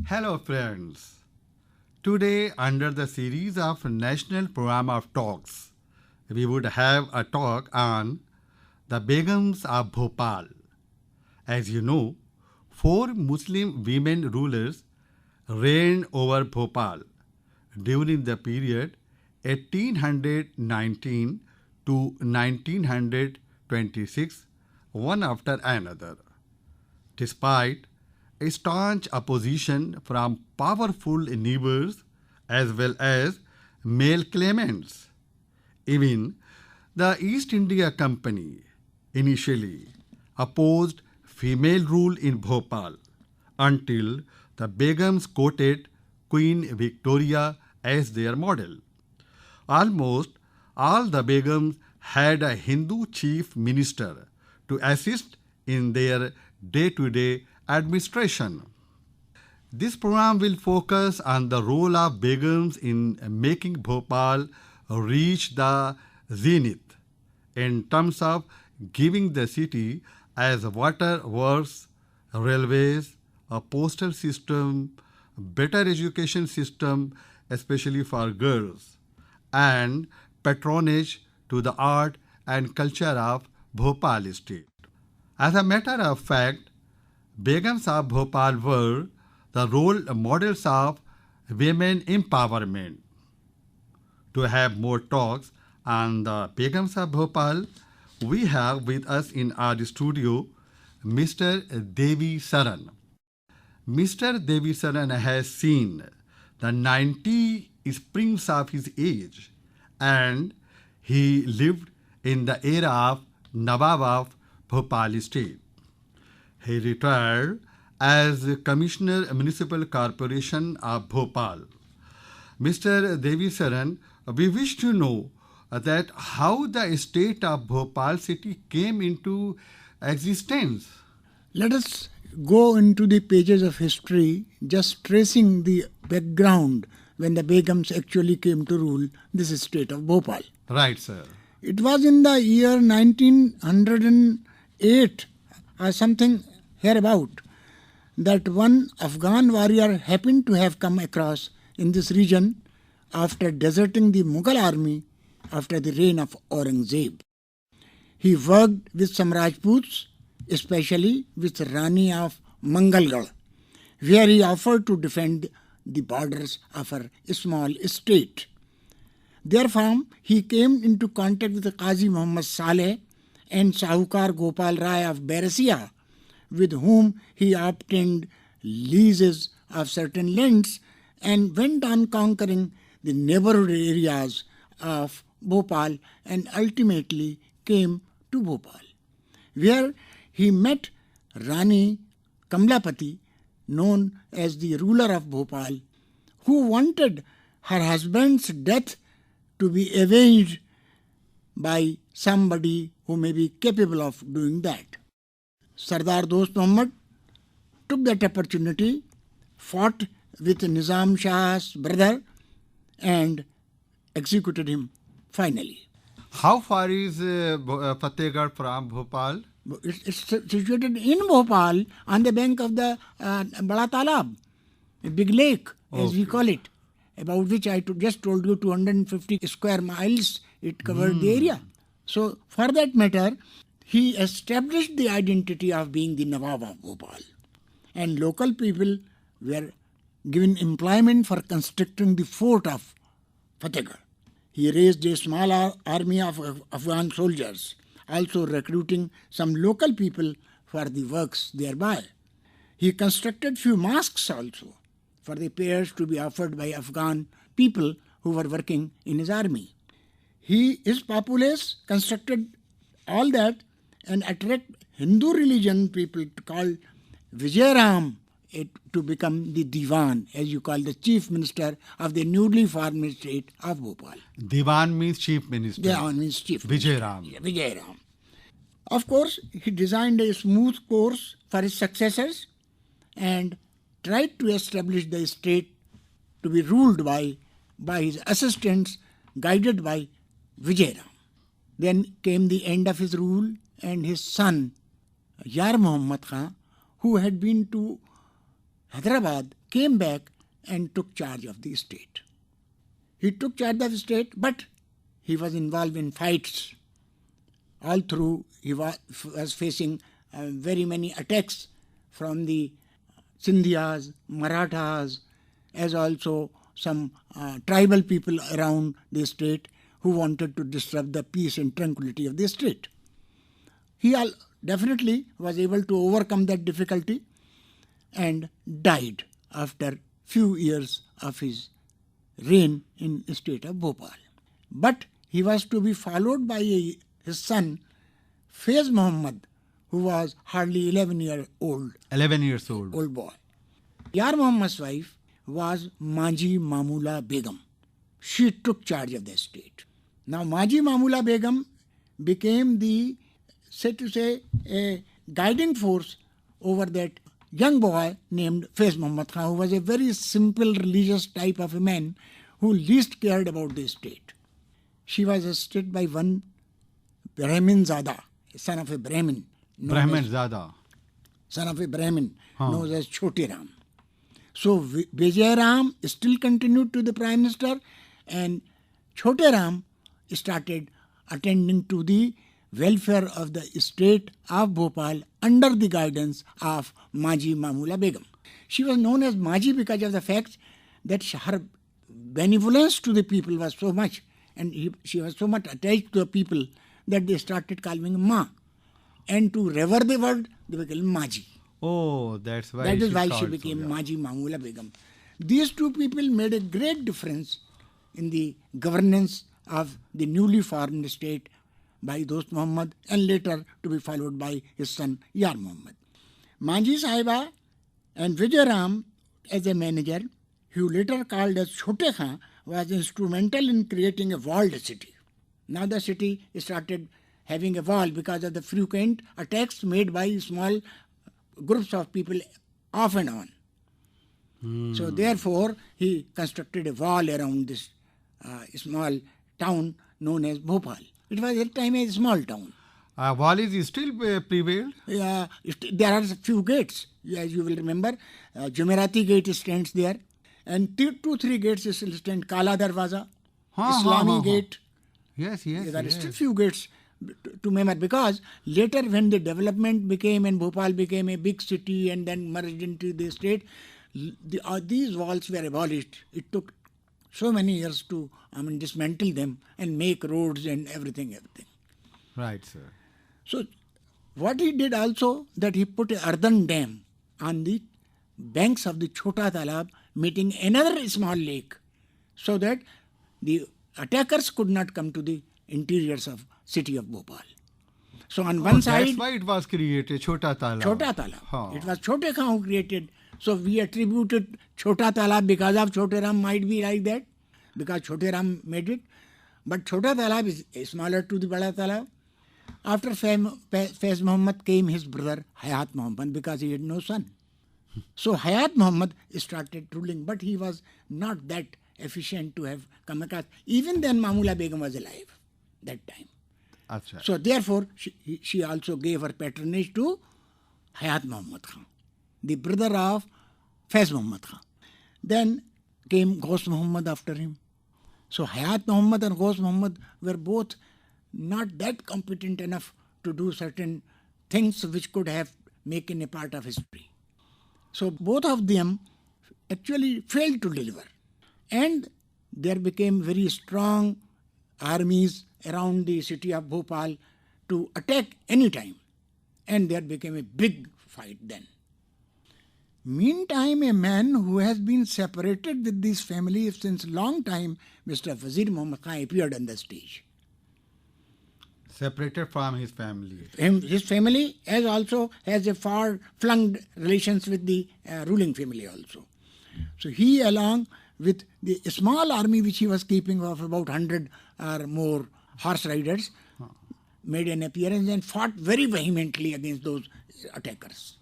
Hello, friends. Today, under the series of National Program of Talks, we would have a talk on the Begums of Bhopal. As you know, four Muslim women rulers reigned over Bhopal during the period 1819 to 1926, one after another. Despite staunch opposition from powerful neighbors as well as male claimants. Even the East India Company initially opposed female rule in Bhopal until the Begums quoted Queen Victoria as their model. Almost all the Begums had a Hindu chief minister to assist in their day to day administration. This program will focus on the role of Begums in making Bhopal reach the zenith in terms of giving the city as water works, railways, a postal system, better education system, especially for girls, and patronage to the art and culture of Bhopal state. As a matter of fact, Begums of Bhopal were the role models of women empowerment. To have more talks on the Begums of Bhopal, we have with us in our studio Mr. Devi Saran. Mr. Devi Saran has seen the 90 springs of his age and he lived in the era of Nawab of Bhopal state. He retired as Commissioner Municipal Corporation of Bhopal. Mr. Devi Saran, we wish to know that how the state of Bhopal city came into existence. Let us go into the pages of history, just tracing the background when the Begums actually came to rule this state of Bhopal. Right, sir. It was in the year 1908 or something hereabout that one Afghan warrior happened to have come across in this region after deserting the Mughal army after the reign of Aurangzeb. He worked with some Rajputs, especially with Rani of Mangalgarh, where he offered to defend the borders of her small state. Therefore, he came into contact with Qazi Muhammad Saleh and Sahukar Gopal Rai of Barasia, with whom he obtained leases of certain lands and went on conquering the neighborhood areas of Bhopal and ultimately came to Bhopal, where he met Rani Kamlapati, known as the ruler of Bhopal, who wanted her husband's death to be avenged by somebody who may be capable of doing that. Sardar Dost Muhammad took that opportunity, fought with Nizam Shah's brother and executed him finally. How far is Fatehgarh from Bhopal? It's situated in Bhopal on the bank of the Bada Talab, a big lake as we call it, about which I just told you 250 square miles it covered the area. So for that matter, he established the identity of being the Nawab of Bhopal, and local people were given employment for constructing the fort of Fatehgarh. He raised a small army of Afghan soldiers, also recruiting some local people for the works thereby. He constructed few mosques also for the prayers to be offered by Afghan people who were working in his army. His populace constructed all that and attract Hindu religion people called Vijayaram to become the Diwan, as you call the chief minister of the newly formed state of Bhopal. Diwan means chief minister. Diwan means chief Vijayaram. minister. Vijayaram. Of course, he designed a smooth course for his successors and tried to establish the state to be ruled by his assistants, guided by Vijayaram. Then came the end of his rule, and his son, Yar Muhammad Khan, who had been to Hyderabad came back and took charge of the state. He took charge of the state, but he was involved in fights. All through, he was facing very many attacks from the Sindhiyas, Marathas, as also some tribal people around the state who wanted to disrupt the peace and tranquility of the state. He definitely was able to overcome that difficulty and died after few years of his reign in the state of Bhopal. But he was to be followed by his son, Faiz Muhammad, who was hardly 11 years old. 11 years old. Old boy. Yar Muhammad's wife was Maji Mamula Begum. She took charge of the state. Now Maji Mamula Begum became the, a guiding force over that young boy named Faiz Muhammad Khan, who was a very simple religious type of a man who least cared about the state. She was assisted by one Brahmin Zada, son of a Brahmin. Brahmin Zada. Son of a Brahmin, known as Chote Ram. So Vijay Ram still continued to the Prime Minister, and Chote Ram started attending to the welfare of the state of Bhopal under the guidance of Maji Mamula Begum. She was known as Maji because of the fact that her benevolence to the people was so much, and she was so much attached to the people that they started calling her Ma. And to revere the word, they were called Maji. Oh, that's why. That is why she became Maji Mamula Begum. These two people made a great difference in the governance of the newly formed state by Dost Muhammad, and later to be followed by his son Yar Muhammad. Maji Sahiba and Vijay Ram as a manager, who later called as Chote Khan, was instrumental in creating a walled city. Now the city started having a wall because of the frequent attacks made by small groups of people off and on. So therefore, he constructed a wall around this small town known as Bhopal. It was at the time a small town. Wall is still prevailed? There are few gates, as you will remember. Jumerati gate stands there, and 2-3 gates still stand. Kala Darwaza, Islami gate. Yes. There are still few gates to remember, because later when the development became and Bhopal became a big city and then merged into the state, these walls were abolished. It took so many years to dismantle them and make roads and everything. Right, sir. So what he did also, that he put a earthen dam on the banks of the Chota Talab, meeting another small lake, so that the attackers could not come to the interiors of city of Bhopal. So on one side... That's why it was created, Chota Talab. Chota Talab. It was Chote Khan who created. So we attributed Chota Talab because of Chote Ram, might be like that, because Chote Ram made it. But Chota Talab is smaller to the Bada Talab. After Faiz Muhammad came his brother Hayat Muhammad, because he had no son. So Hayat Muhammad started ruling, but he was not that efficient to have come across. Even then Mamula Begum was alive that time. Achha. So therefore she also gave her patronage to Hayat Muhammad Khan, the brother of Faiz Muhammad Khan. Then came Ghaus Muhammad after him. So Hayat Muhammad and Ghaus Muhammad were both not that competent enough to do certain things which could have making a part of history. So both of them actually failed to deliver. And there became very strong armies around the city of Bhopal to attack any time. And there became a big fight then. Meantime, a man who has been separated with this family since long time, Mr. Wazir Muhammad Khan, appeared on the stage. Separated from his family. His family as also has a far-flung relations with the ruling family also. So he, along with the small army which he was keeping of about 100 or more horse riders, made an appearance and fought very vehemently against those attackers.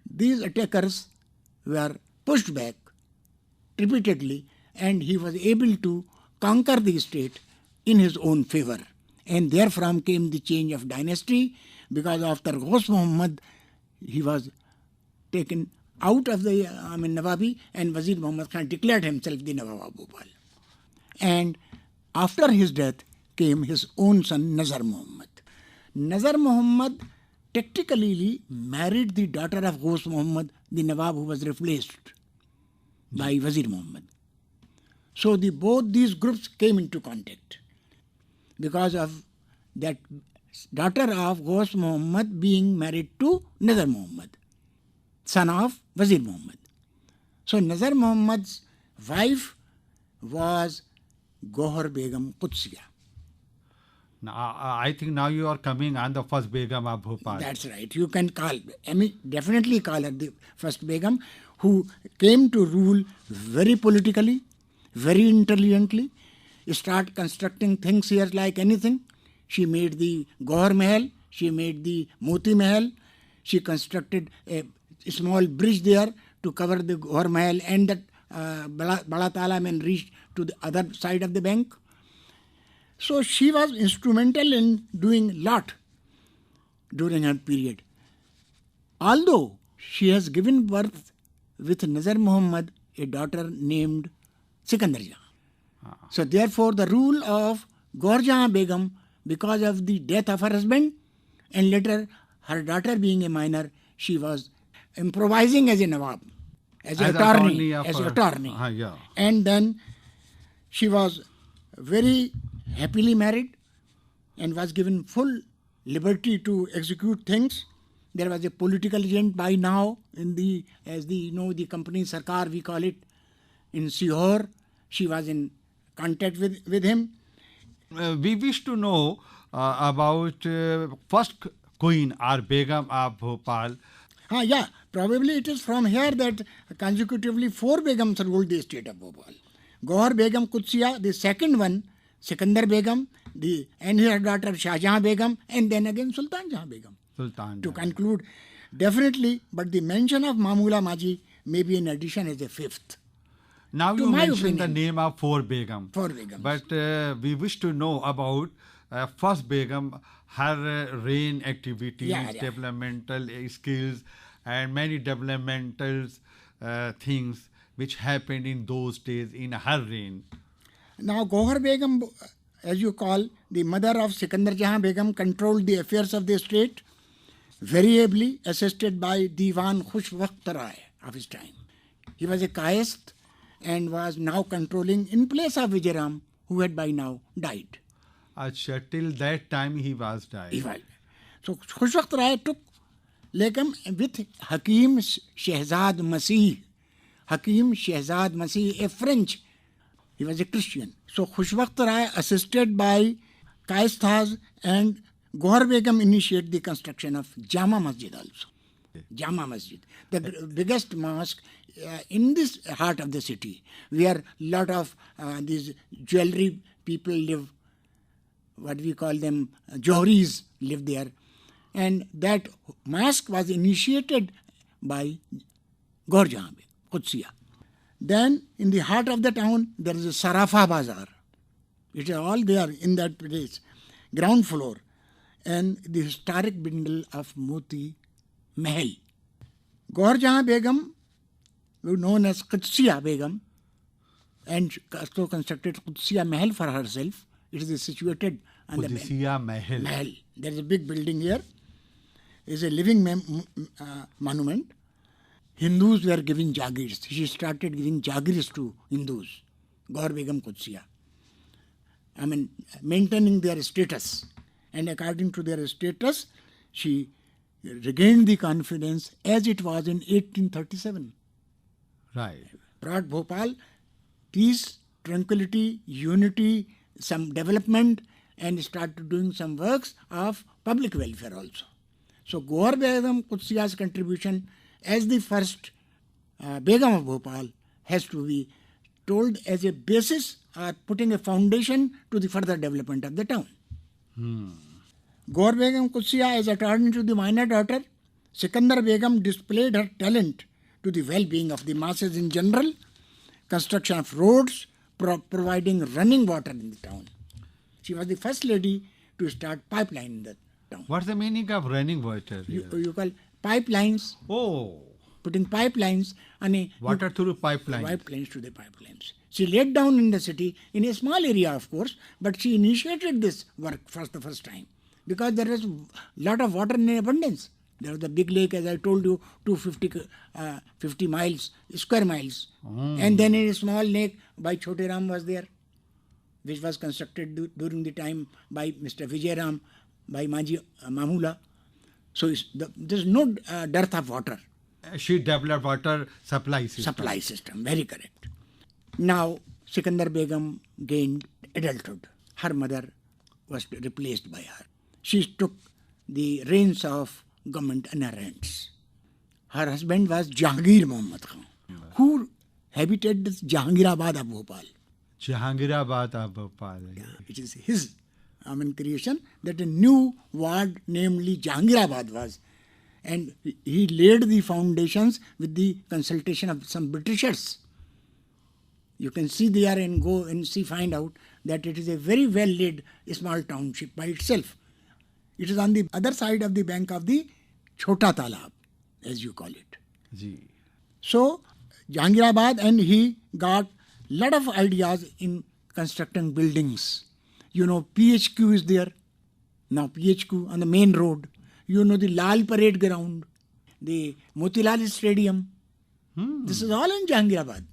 These attackers were pushed back repeatedly, and he was able to conquer the state in his own favor. And therefrom came the change of dynasty, because after Ghaus Muhammad, he was taken out of the Nawabi, and Wazir Muhammad Khan declared himself the Nawab of Bhopal. And after his death came his own son Nazar Muhammad. Nazar Muhammad tactically married the daughter of Ghaus Muhammad, the Nawab who was replaced by Wazir Muhammad. So both these groups came into contact because of that daughter of Ghaus Muhammad being married to Nazar Muhammad, son of Wazir Muhammad. So Nazar Muhammad's wife was Gohar Begum Qudsiya. Now, I think now you are coming on the first Begum of Bhopal. That's right. You can definitely call her the first Begum, who came to rule very politically, very intelligently, start constructing things here like anything. She made the Gohar Mahal, she made the Moti Mahal, she constructed a small bridge there to cover the Gohar Mahal, and that Bada Talam and reached to the other side of the bank. So she was instrumental in doing lot during her period. Although she has given birth with Nazar Muhammad a daughter named Sikandar Jahan. So therefore the rule of Gohar Jahan Begum, because of the death of her husband and later her daughter being a minor, she was improvising as a Nawab, as an attorney. Yeah. And then she was very happily married and was given full liberty to execute things. There was a political agent by now in the company Sarkar, we call it, in Sihor. She was in contact with him. We wish to know about first queen or Begum of Bhopal. Yeah, probably it is from here that consecutively 4 Begums ruled the state of Bhopal. Gohar Begum Qudsiya, the second one, Sikandar Begum, and her daughter Shah Jahan Begum, and then again Sultan Jahan Begum. To conclude, definitely, but the mention of Mamula Maji may be in addition as a 5th. Now you mentioned the name of 4 Begum. 4 Begums. But we wish to know about first Begum, her reign activities, developmental skills, and many developmental things which happened in those days in her reign. Now Gohar Begum, as you call, the mother of Sikandar Jahan Begum, controlled the affairs of the state very ably, assisted by Diwan Khushwaqt Rai of his time. He was a Kayast and was now controlling in place of Vijayaram, who had by now died. Till that time he was died. So Khushwaqt Rai took Lekam with Hakim Shehzad Masih. Hakim Shehzad Masih, a French. He was a Christian. So Khushwaqt Rai, assisted by Kayasthas and Gohar Begum, initiated the construction of Jama Masjid also. Jama Masjid, the biggest mosque in this heart of the city, where a lot of these jewelry people live, what we call them, Johris live there. And that mosque was initiated by Gohar Jahan Begum, Qudsiya. Then in the heart of the town, there is a Sarafa Bazaar. It is all there in that place, ground floor. And the historic bindle of Moti Mahal. Gohar Jahan Begum, known as Qudsiya Begum, and also constructed Qudsiya Mahal for herself. It is situated on Qudsiya Mahal. There is a big building here. It is a living monument. Hindus were giving jagirs. She started giving jagirs to Hindus. Gohar Begum Qudsiya. Maintaining their status. And according to their status, she regained the confidence as it was in 1837. Right. Brought Bhopal peace, tranquility, unity, some development, and started doing some works of public welfare also. So Gohar Begum Qudsiya's contribution as the first Begum of Bhopal has to be told as a basis or putting a foundation to the further development of the town. Gohar Begum Qudsiya, as attorney to the minor daughter, Sikandar Begum displayed her talent to the well-being of the masses in general, construction of roads, providing running water in the town. She was the first lady to start pipeline in the town. What's the meaning of running water here? You call pipelines. Oh. putting pipelines and Water through pipeline. pipelines to the pipelines. She laid down in the city in a small area, of course, but she initiated this work for the first time because there was a lot of water in abundance. There was a big lake, as I told you, 50 miles, square miles. And then a small lake by Chote Ram was there, which was constructed during the time by Mr. Vijay Ram, by Manji Mamula. So there's no dearth of water. She developed water supply system. Supply system, very correct. Now, Sikandar Begum gained adulthood. Her mother was replaced by her. She took the reins of government in her hands. Her husband was Jahangir Muhammad Khan, who habited this Jahangirabad of Bhopal. Jahangirabad of Bhopal. It is his creation that a new ward, namely Jahangirabad, was. And he laid the foundations with the consultation of some Britishers. You can see there and go and see, find out that it is a very well laid small township by itself. It is on the other side of the bank of the Chota Talab, as you call it. Ji. So, Jahangirabad, and he got lot of ideas in constructing buildings. You know, PHQ is there. Now PHQ on the main road. You know, the Lal Parade ground, the Motilal Stadium. This is all in Jahangirabad.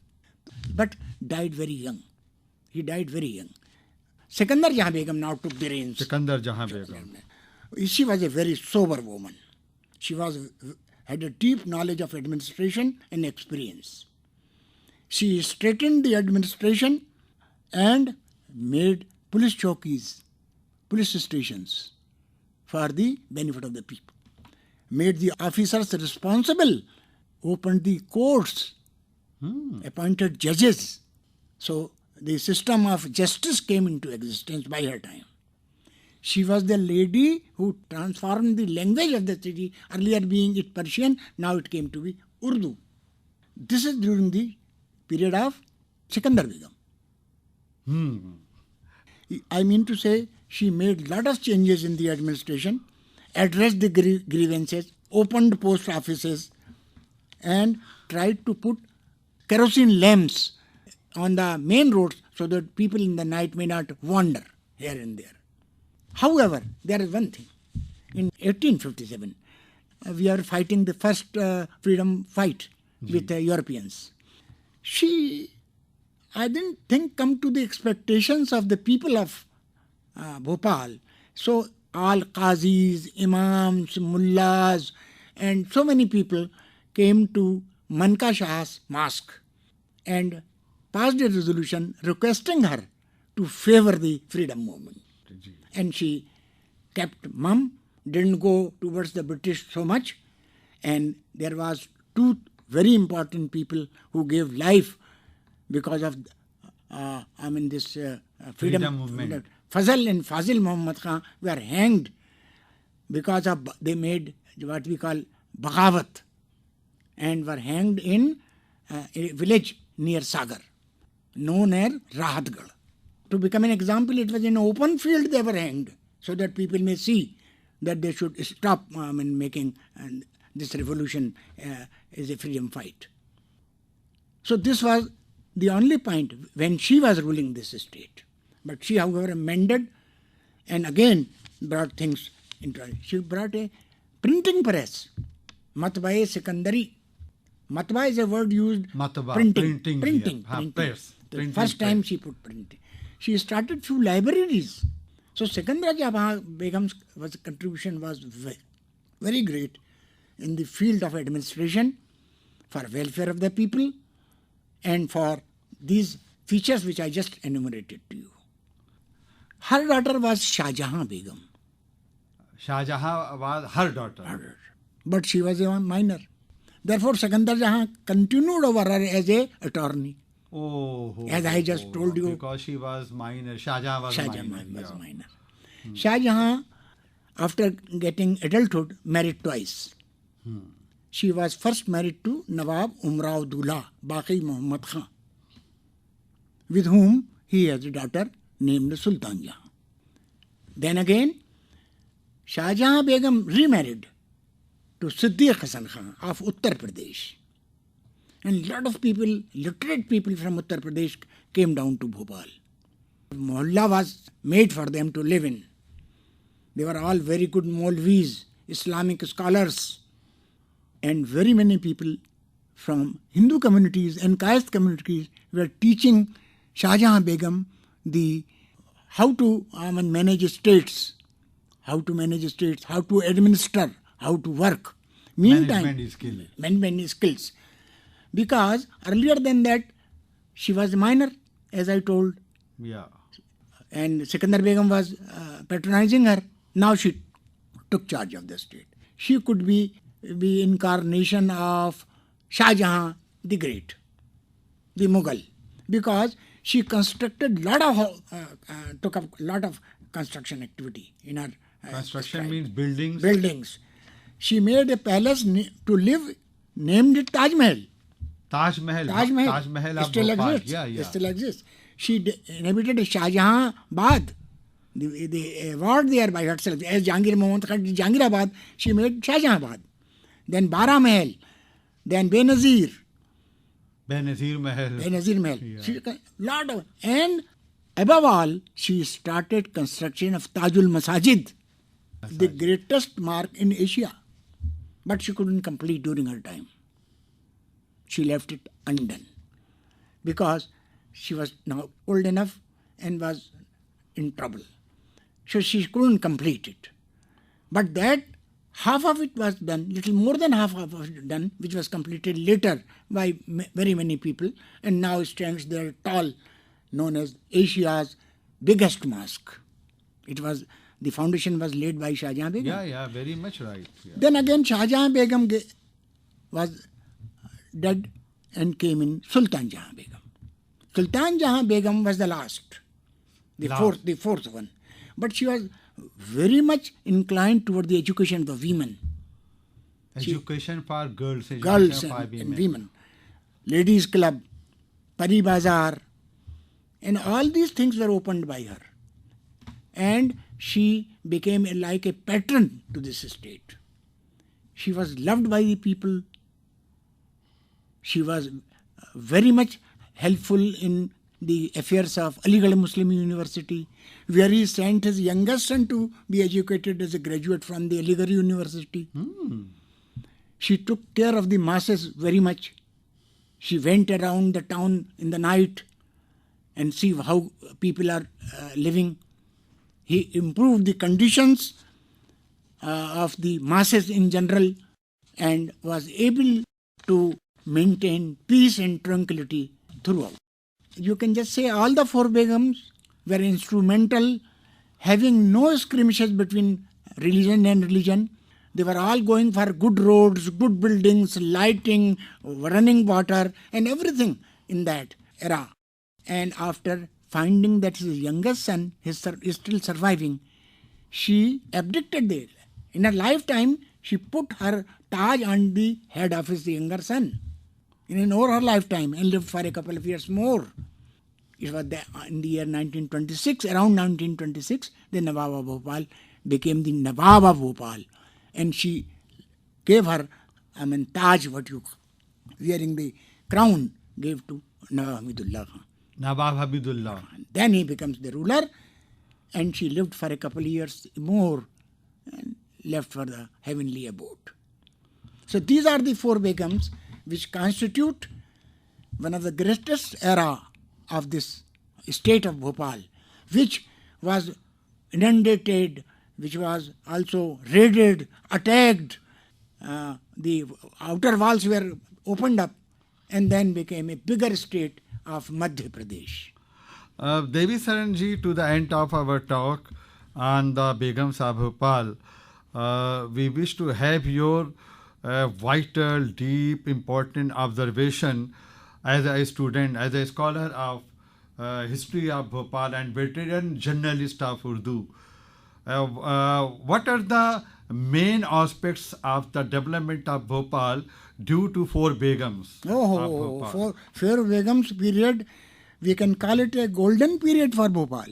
But died very young. He died very young. Sikandar Jahan Begum now took the reins. Sikandar Jahan Begum. She was a very sober woman. She had a deep knowledge of administration and experience. She straightened the administration and made police chowkis, police stations, for the benefit of the people. Made the officers responsible, opened the courts, appointed judges. So the system of justice came into existence by her time. She was the lady who transformed the language of the city, earlier being it Persian, now it came to be Urdu. This is during the period of Sikandar Begum. I mean to say, she made lot of changes in the administration, addressed the grievances, opened post offices, and tried to put kerosene lamps on the main roads so that people in the night may not wander here and there. However, there is one thing. In 1857, we are fighting the first freedom fight with the Europeans. She, I didn't think, come to the expectations of the people of Bhopal. So all qazis, imams, mullahs, and so many people came to Manka Shah's mosque and passed a resolution requesting her to favor the freedom movement. And she kept mum, didn't go towards the British so much. And there was two very important people who gave life because of this freedom movement. Fazal and Fazil Muhammad Khan were hanged because of they made what we call Bagawat and were hanged in a village near Sagar, known as Rahatgarh. To become an example, it was in an open field they were hanged so that people may see that they should stop making this revolution is a freedom fight. So this was the only point when she was ruling this state. But she, however, amended and again brought things into it. She brought a printing press, Matbae Sikandari. Matba is a word used Matba, printing. Press. The first time she put printing. She started few libraries. So Sikandar Jahan Begum's contribution was very great in the field of administration, for welfare of the people, and for these features which I just enumerated to you. Her daughter was Shah Jahan Begum. Shah Jahan was her daughter. But she was a minor. Therefore, Sikandar Jahan continued over her as a attorney. As I just told you. Because she was minor. Shah Jahan was minor. Shah Jahan, after getting adulthood, married twice. She was first married to Nawab Umrao Dullah, Baqi Muhammad Khan, with whom he has a daughter named Sultan Jahan. Then again, Shah Jahan Begum remarried to Siddiq Hasan Khan of Uttar Pradesh. And a lot of people, literate people from Uttar Pradesh came down to Bhopal. Mohalla was made for them to live in. They were all very good Maulvis, Islamic scholars, and very many people from Hindu communities and caste communities were teaching Shah Jahan Begum how to manage states, how to administer, how to work. Meantime, management skills. Because earlier than that, she was a minor, as I told. Yeah. And Sikandar Begum was patronizing her. Now she took charge of the state. She could be incarnation of Shah Jahan the Great, the Mughal, because she constructed took up a lot of construction activity in her. Construction means buildings. Buildings. She made a palace to live, named it Taj Mahal. Taj Mahal. Taj Mahal still exists. Yeah. It still exists. She inhabited Shah Jahan Bad. The award there by herself. As Jahangir Mohammad Khan Jahangirabad, she made Shah Jahan Bad. Then Bara Mahal. Then Benazir Mahal. Yeah. She lot of, and above all, she started construction of Tajul Masajid, the greatest mark in Asia. But she couldn't complete during her time. She left it undone because she was now old enough and was in trouble. So she couldn't complete it. But that half of it was done, little more than half of it done, which was completed later by very many people, and now stands there tall, known as Asia's biggest mosque. The foundation was laid by Shah Jahan Begum. Yeah, very much right. Yeah. Then again, Shah Jahan Begum was dead and came in Sultan Jahan Begum. Sultan Jahan Begum was the last, the fourth one. But she was very much inclined toward the education of the women. Education for girls And women. Ladies Club, Pari Bazaar, and all these things were opened by her. And she became like a patron to this state. She was loved by the people. She was very much helpful in the affairs of Aligarh Muslim University, where he sent his youngest son to be educated as a graduate from the Aligarh University. She took care of the masses very much. She went around the town in the night and see how people are living. He improved the conditions of the masses in general and was able to maintain peace and tranquility throughout. You can just say all the four Begums were instrumental, having no skirmishes between religion and religion. They were all going for good roads, good buildings, lighting, running water, and everything in that era. And after finding that his youngest son is still surviving, she abdicated there. In her lifetime, she put her Taj on the head of his younger son. In over her lifetime, and lived for a couple of years more. It was in the year 1926, around 1926, the Nawab of Bhopal became the Nawab of Bhopal. And she gave her, Taj, wearing the crown, gave to Nawab Hamidullah Khan. Then he becomes the ruler, and she lived for a couple of years more and left for the heavenly abode. So these are the four Begums which constitute one of the greatest era of this state of Bhopal, which was inundated, which was also raided, attacked. The outer walls were opened up and then became a bigger state of Madhya Pradesh. Devi Saranji, to the end of our talk on the Begums of Bhopal, we wish to have your vital, deep, important observation as a student, as a scholar of history of Bhopal and veteran journalist of Urdu. What are the main aspects of the development of Bhopal due to four Begums? Four Begums period, we can call it a golden period for Bhopal.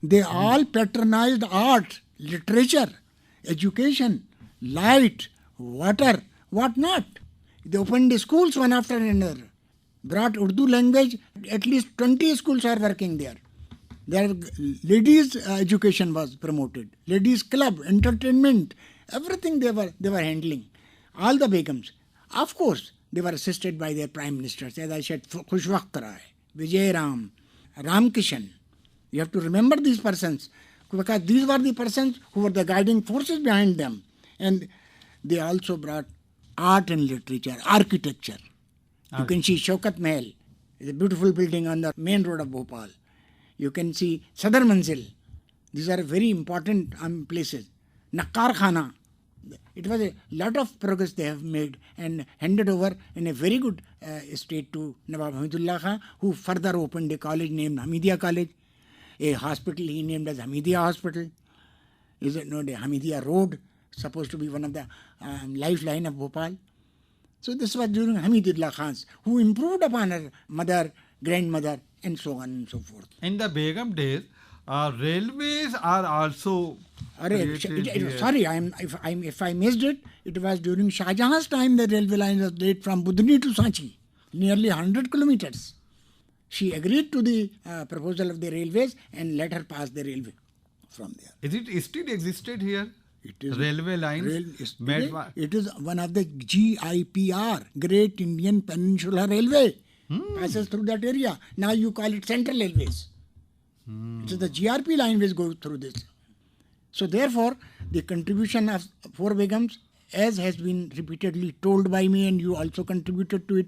They all patronized art, literature, education, light, water, what not. They opened the schools one after another, brought Urdu language, at least 20 schools are working there. Their ladies' education was promoted, ladies' club, entertainment, everything they were handling. All the Begums. Of course, they were assisted by their prime ministers, as I said, Khushwaqt Rai, Vijay Ram, Ram Kishan. You have to remember these persons, because these were the persons who were the guiding forces behind them. And they also brought art and literature, architecture. You can see Shaukat Mahal, it's a beautiful building on the main road of Bhopal. You can see Sadar Manzil. These are very important places. Nakkar Khana. It was a lot of progress they have made and handed over in a very good state to Nawab Hamidullah Khan, who further opened a college named Hamidiya College, a hospital he named as Hamidiya Hospital. Is it not a Hamidiya Road, supposed to be one of the lifeline of Bhopal? So this was during Hamidullah Khan's, who improved upon her mother, grandmother, and so on and so forth. In the Begum days, railways are also created here. Sorry, if I missed it, it was during Shah Jahan's time the railway line was laid from Budni to Sanchi, nearly 100 kilometers. She agreed to the proposal of the railways and let her pass the railway from there. Is it still existed here? It is Railway lines made by... It is one of the GIPR, Great Indian Peninsular Railway. Passes through that area. Now you call it Central Railways. It is the GRP line which goes through this. So therefore, the contribution of four Begums, as has been repeatedly told by me and you also contributed to it,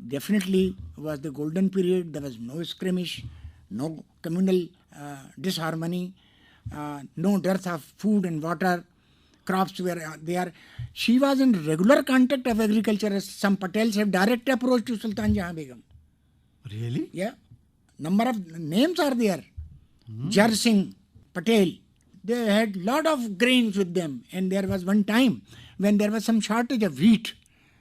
definitely was the golden period. There was no skirmish, no communal disharmony, no dearth of food and water. Crops were there. She was in regular contact of agriculturists. Some Patels have direct approach to Sultan Jahan Begum. Really? Yeah. Number of names are there. Jar Singh Patel. They had lot of grains with them. And there was one time when there was some shortage of wheat.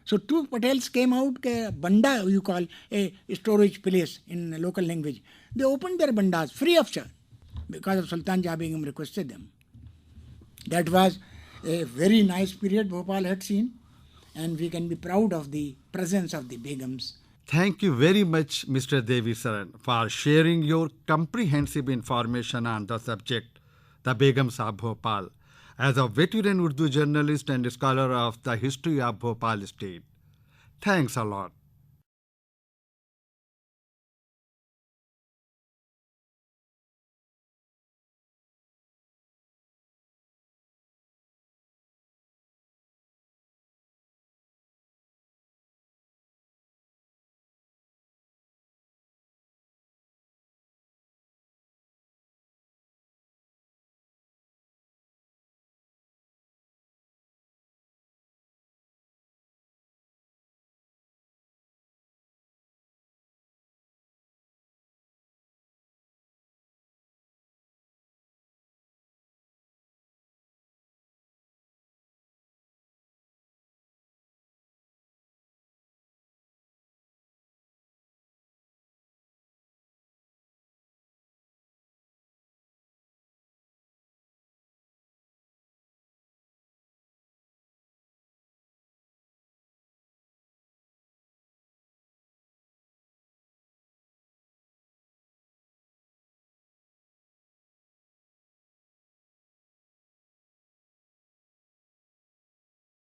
So two Patels came out, banda you call, a storage place in local language. They opened their bandas free of charge because of Sultan Jahan Begum requested them. That was a very nice period Bhopal had seen, and we can be proud of the presence of the Begums. Thank you very much, Mr. Devi Saran, for sharing your comprehensive information on the subject, the Begums of Bhopal, as a veteran Urdu journalist and scholar of the history of Bhopal state. Thanks a lot.